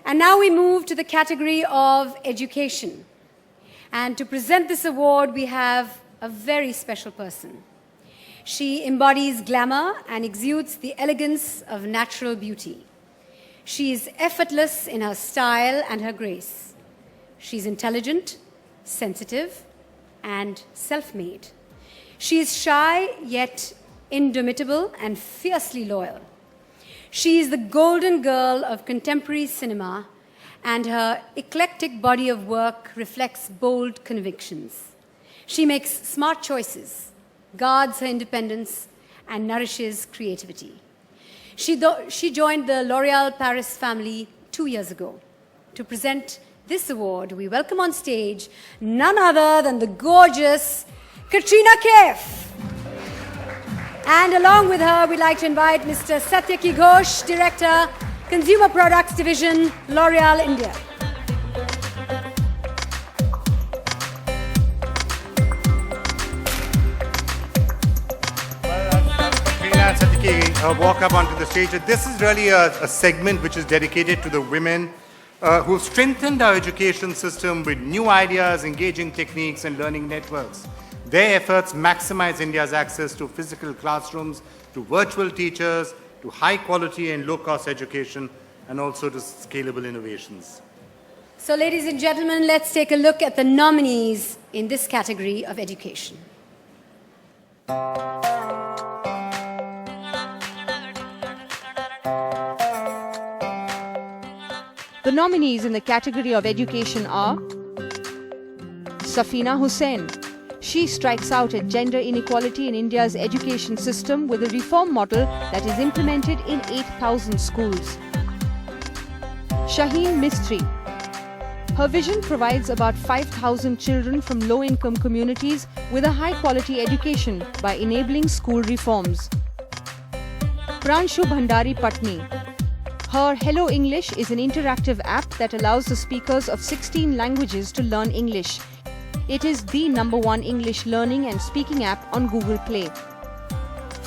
And now we move to the category of education. And to present this award, we have a very special person. She embodies glamour and exudes the elegance of natural beauty. She is effortless in her style and her grace. She's intelligent, sensitive, and self-made. She is shy, yet indomitable and fiercely loyal. She is the golden girl of contemporary cinema, and her eclectic body of work reflects bold convictions. She makes smart choices, guards her independence, and nourishes creativity. She joined the L'Oréal Paris family 2 years ago. To present this award, we welcome on stage none other than the gorgeous Katrina Kaif. And along with her, we'd like to invite Mr. Satyaki Ghosh, Director, Consumer Products Division, L'Oréal India. Walk up onto the stage. This is really a segment which is dedicated to the women who've strengthened our education system with new ideas, engaging techniques, and learning networks. Their efforts maximize India's access to physical classrooms, to virtual teachers, to high quality and low cost education, and also to scalable innovations. So, ladies and gentlemen, let's take a look at the nominees in this category of education. The nominees in the category of education are Safeena Husain. She strikes out at gender inequality in India's education system with a reform model that is implemented in 8,000 schools. Shaheen Mistry. Her vision provides about 5,000 children from low-income communities with a high-quality education by enabling school reforms. Pranshu Bhandari Patni. Her Hello English is an interactive app that allows the speakers of 16 languages to learn English. It is the #1 English learning and speaking app on Google Play.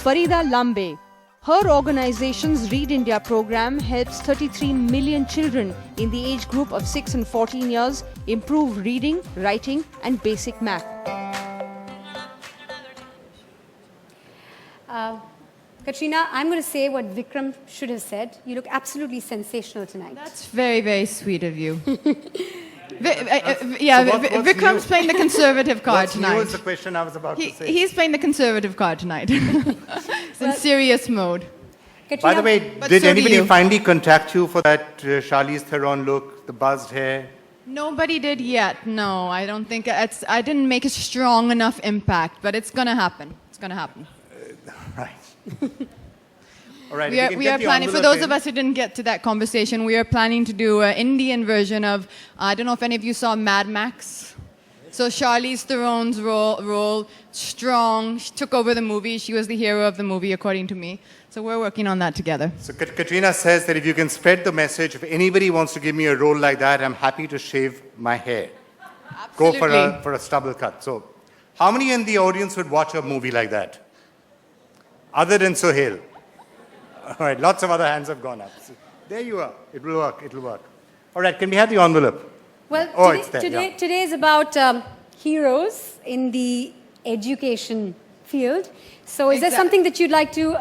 Farida Lambe. Her organization's Read India program helps 33 million children in the age group of 6 and 14 years improve reading, writing, and basic math. Katrina, I'm going to say what Vikram should have said. You look absolutely sensational tonight. That's very, very sweet of you. Vikram's playing the conservative card tonight. What's the question I was about to say? He's playing the conservative card tonight. It's in serious mode. Katrina, by the way, did anybody finally contact you for that Charlize Theron look, the buzzed hair? Nobody did yet. No, I don't think I didn't make a strong enough impact, but it's going to happen. It's going to happen. Right. All right, we are planning, for those of us who didn't get to that conversation, we are planning to do an Indian version of, I don't know if any of you saw Mad Max. So Charlize Theron's role, strong, she took over the movie. She was the hero of the movie, according to me. So we're working on that together. So Katrina says that if you can spread the message, if anybody wants to give me a role like that, I'm happy to shave my hair. Absolutely. Go for a stubble cut. So how many in the audience would watch a movie like that? Other than Sohail. All right, lots of other hands have gone up. So there you are. It will work. It will work. All right, can we have the envelope? Well, today is about heroes in the education field. So is there something that you'd like to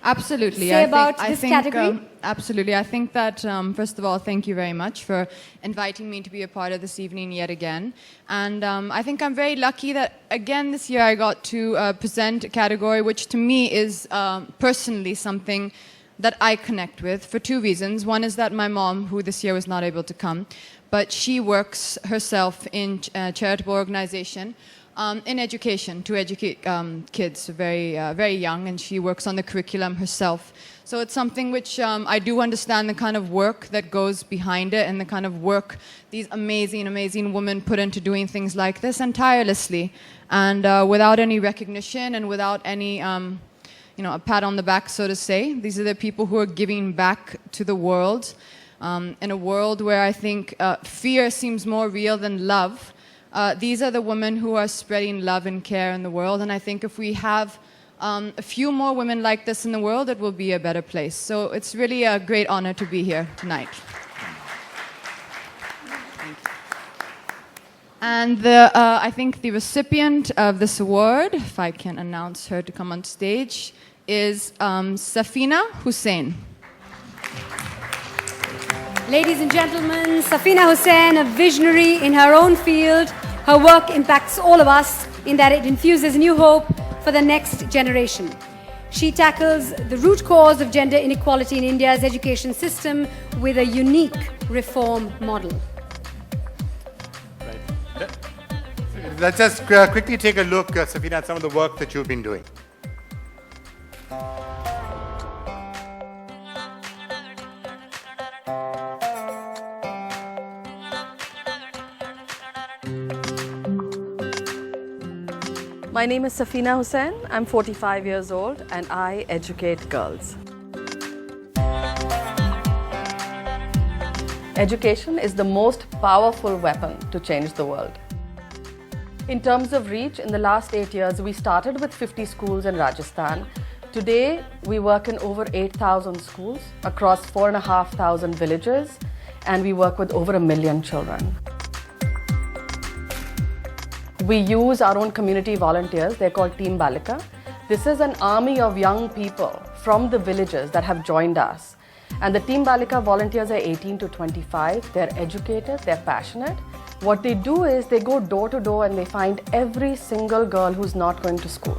absolutely say about this category? Absolutely. I think that, first of all, thank you very much for inviting me to be a part of this evening yet again. And I think I'm very lucky that, again, this year I got to present a category which, to me, is personally something that I connect with for two reasons. One is that my mom, who this year was not able to come, but she works herself in a charitable organization in education to educate kids very young, and she works on the curriculum herself. So it's something which I do understand the kind of work that goes behind it and the kind of work these amazing women put into doing things like this, and tirelessly, and without any recognition and without any a pat on the back, so to say. These are the people who are giving back to the world in a world where I think fear seems more real than love. These are the women who are spreading love and care in the world, and I think if we have a few more women like this in the world, it will be a better place. So it's really a great honor to be here tonight. And I think the recipient of this award, if I can announce her to come on stage, is Safeena Husain. Ladies and gentlemen, Safeena Husain, a visionary in her own field. Her work impacts all of us in that it infuses new hope for the next generation. She tackles the root cause of gender inequality in India's education system with a unique reform model. Right. Let's just quickly take a look, Safeena, at some of the work that you've been doing. My name is Safeena Husain. I'm 45 years old and I educate girls. Education is the most powerful weapon to change the world. In terms of reach, in the last 8 years, we started with 50 schools in Rajasthan. Today, we work in over 8,000 schools across 4,500 villages, and we work with over 1 million children. We use our own community volunteers. They're called Team Balika. This is an army of young people from the villages that have joined us. And the Team Balika volunteers are 18 to 25. They're educated, they're passionate. What they do is they go door to door and they find every single girl who's not going to school.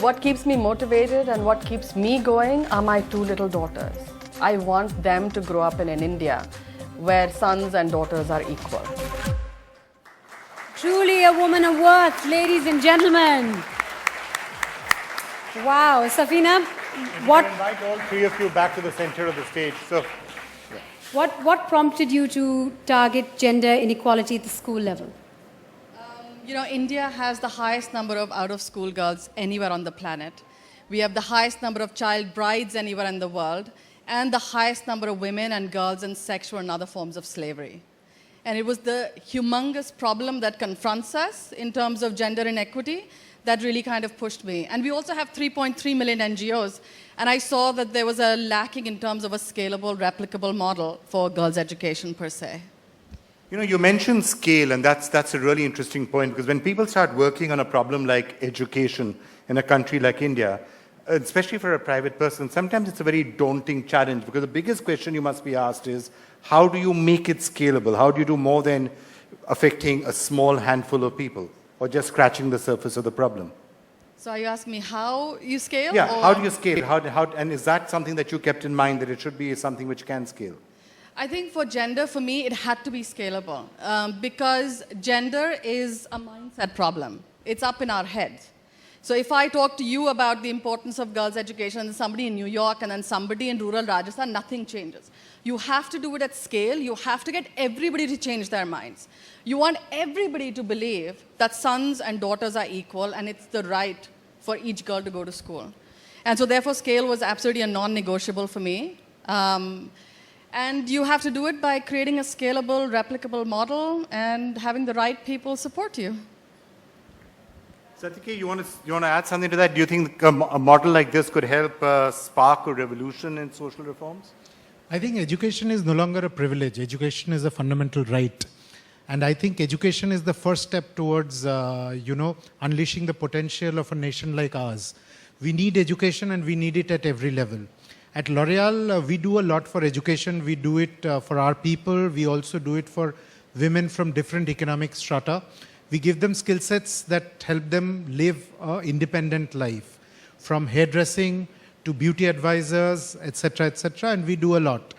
What keeps me motivated and what keeps me going are my 2 little daughters. I want them to grow up in an India where sons and daughters are equal. Truly a woman of worth, ladies and gentlemen. Wow, Safeena, what... I invite all 3 of you back to the center of the stage. So, What prompted you to target gender inequality at the school level? India has the highest number of out-of-school girls anywhere on the planet. We have the highest number of child brides anywhere in the world, and the highest number of women and girls in sexual and other forms of slavery. And it was the humongous problem that confronts us in terms of gender inequity that really kind of pushed me. And we also have 3.3 million NGOs, and I saw that there was a lacking in terms of a scalable, replicable model for girls' education per se. you mentioned scale, and that's a really interesting point, because when people start working on a problem like education in a country like India, especially for a private person, sometimes it's a very daunting challenge, because the biggest question you must be asked is, how do you make it scalable? How do you do more than affecting a small handful of people, or just scratching the surface of the problem? So are you asking me how you scale? Yeah, how do you scale? And is that something that you kept in mind, that it should be something which can scale? I think for gender, for me, it had to be scalable because gender is a mindset problem. It's up in our heads. So if I talk to you about the importance of girls' education and somebody in New York and then somebody in rural Rajasthan, nothing changes. You have to do it at scale. You have to get everybody to change their minds. You want everybody to believe that sons and daughters are equal and it's the right for each girl to go to school. And so therefore, scale was absolutely a non-negotiable for me. And you have to do it by creating a scalable, replicable model and having the right people support you. Satike, you want to add something to that? Do you think a model like this could help spark a revolution in social reforms? I think education is no longer a privilege. Education is a fundamental right. And I think education is the first step towards, unleashing the potential of a nation like ours. We need education and we need it at every level. At L'Oreal, we do a lot for education. We do it for our people. We also do it for women from different economic strata. We give them skill sets that help them live an independent life, from hairdressing to beauty advisors, etc., and we do a lot.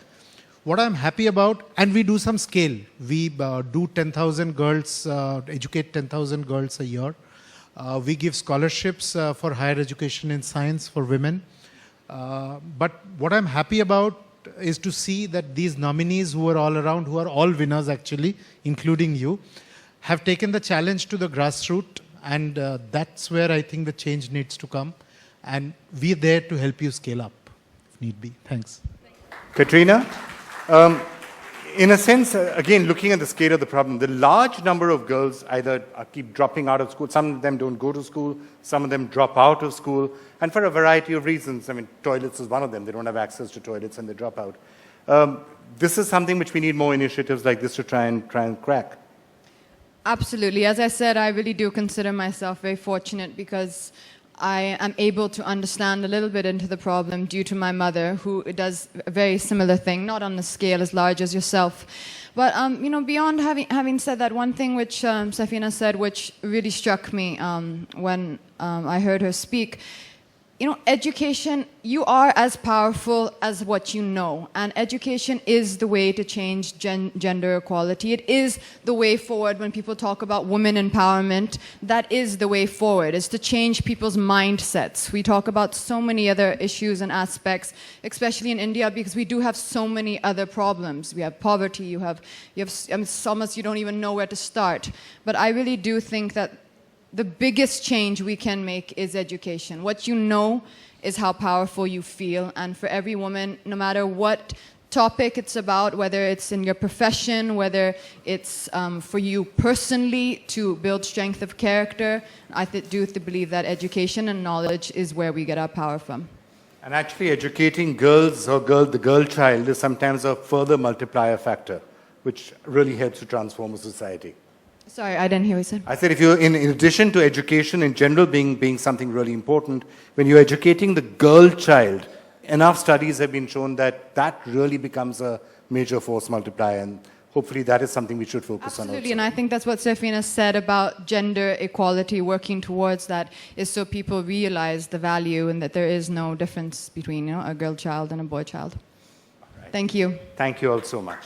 What I'm happy about, and we do some scale. We do 10,000 girls, educate 10,000 girls a year. We give scholarships for higher education in science for women. But what I'm happy about is to see that these nominees who are all around, who are all winners actually, including you, have taken the challenge to the grassroots, and that's where I think the change needs to come. And we're there to help you scale up, if need be. Thanks. Katrina, in a sense, again, looking at the scale of the problem, the large number of girls either keep dropping out of school, some of them don't go to school, some of them drop out of school, and for a variety of reasons. I mean, toilets is one of them. They don't have access to toilets and they drop out. This is something which we need more initiatives like this to try and crack. Absolutely. As I said, I really do consider myself very fortunate because I am able to understand a little bit into the problem due to my mother, who does a very similar thing, not on a scale as large as yourself. But, you know, beyond having said that, one thing which Safeena said, which really struck me when I heard her speak, you know, education, you are as powerful as what you know. And education is the way to change gender equality. It is the way forward when people talk about women empowerment. That is the way forward, is to change people's mindsets. We talk about so many other issues and aspects, especially in India, because we do have so many other problems. We have poverty, you have I mean, it's almost you don't even know where to start. But I really do think that the biggest change we can make is education. What you know is how powerful you feel. And for every woman, no matter what topic it's about, whether it's in your profession, whether it's for you personally to build strength of character, I do believe that education and knowledge is where we get our power from. And actually educating girls or the girl child is sometimes a further multiplier factor, which really helps to transform a society. Sorry, I didn't hear what you said. I said if you, in addition to education in general being something really important, when you're educating the girl child, enough studies have been shown that that really becomes a major force multiplier, and hopefully that is something we should focus on also. Absolutely, and I think that's what Safeena said about gender equality, working towards that, is so people realize the value and that there is no difference between, you know, a girl child and a boy child. Right. Thank you. Thank you all so much.